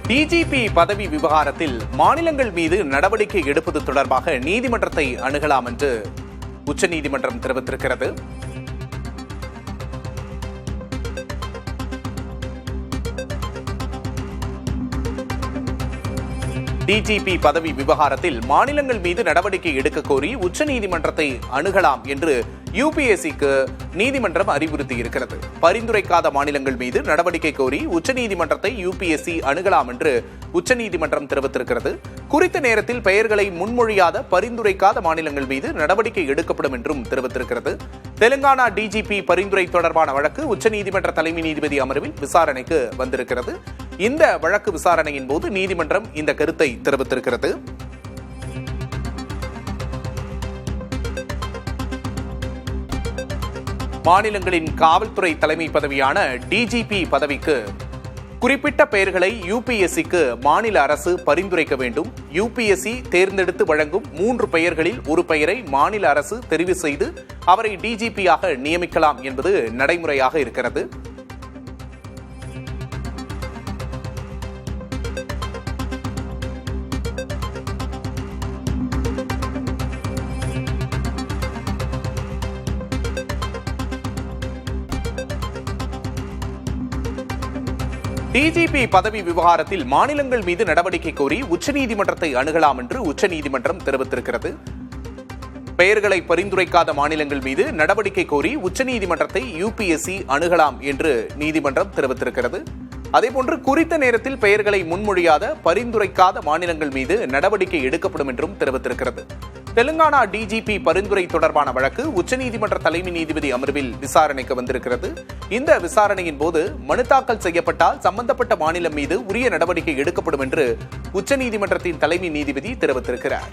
DGP பதவி விவகாரத்தில் மாநிலங்கள் மீது நடவடிக்கை எடுப்பது தொடர்பாக நீதிமன்றத்தை அணுகலாம் என்று உச்சநீதிமன்றம் தெரிவித்திருக்கிறது. டிஜிபி பதவி விவகாரத்தில் மாநிலங்கள் மீது நடவடிக்கை எடுக்க கோரி உச்சநீதிமன்றத்தை அணுகலாம் என்று யுபிஎஸ்சிக்கு நீதிமன்றம் அறிவுறுத்தியிருக்கிறது. பரிந்துரைக்காத மாநிலங்கள் மீது நடவடிக்கை கோரி உச்சநீதிமன்றத்தை யுபிஎஸ்சி அணுகலாம் என்று உச்சநீதிமன்றம் தெரிவித்திருக்கிறது. குறித்த நேரத்தில் பெயர்களை முன்மொழியாத பரிந்துரைக்காத மாநிலங்கள் மீது நடவடிக்கை எடுக்கப்படும் என்றும் தெரிவித்திருக்கிறது. தெலுங்கானா டிஜிபி பரிந்துரை தொடர்பான வழக்கு உச்சநீதிமன்ற தலைமை நீதிபதி அமர்வில் விசாரணைக்கு வந்திருக்கிறது. இந்த வழக்கு விசாரணையின் போது நீதிமன்றம் இந்த கருத்தை தெரிவித்திருக்கிறது. மாநிலங்களின் காவல்துறை தலைமை பதவியான டிஜிபி பதவிக்கு குறிப்பிட்ட பெயர்களை யுபிஎஸ்சிக்கு மாநில அரசு பரிந்துரைக்க வேண்டும். யுபிஎஸ்சி தேர்ந்தெடுத்து வழங்கும் 3 பெயர்களில் ஒரு பெயரை மாநில அரசு தெரிவு செய்து அவரை டிஜிபியாக நியமிக்கலாம் என்பது நடைமுறையாக இருக்கிறது. டிஜிபி பதவி விவகாரத்தில் மாநிலங்கள் மீது நடவடிக்கை கோரி உச்சநீதிமன்றத்தை அணுகலாம் என்று உச்சநீதிமன்றம் தெரிவித்திருக்கிறது. பெயர்களை பரிந்துரைக்காத மாநிலங்கள் மீது நடவடிக்கை கோரி உச்சநீதிமன்றத்தை யுபிஎஸ்சி அணுகலாம் என்று நீதிமன்றம் தெரிவித்திருக்கிறது. அதேபோன்று குறித்த நேரத்தில் பெயர்களை முன்மொழியாத பரிந்துரைக்காத மாநிலங்கள் மீது நடவடிக்கை எடுக்கப்படும் என்றும் தெரிவித்திருக்கிறது. தெலுங்கானா டிஜிபி பரிந்துரை தொடர்பான வழக்கு உச்சநீதிமன்ற தலைமை நீதிபதி அமர்வில் விசாரணைக்கு வந்திருக்கிறது. இந்த விசாரணையின் போது மனு தாக்கல் செய்யப்பட்டால் சம்பந்தப்பட்ட மாநிலம் மீது உரிய நடவடிக்கை எடுக்கப்படும் என்று உச்சநீதிமன்றத்தின் தலைமை நீதிபதி தெரிவித்திருக்கிறார்.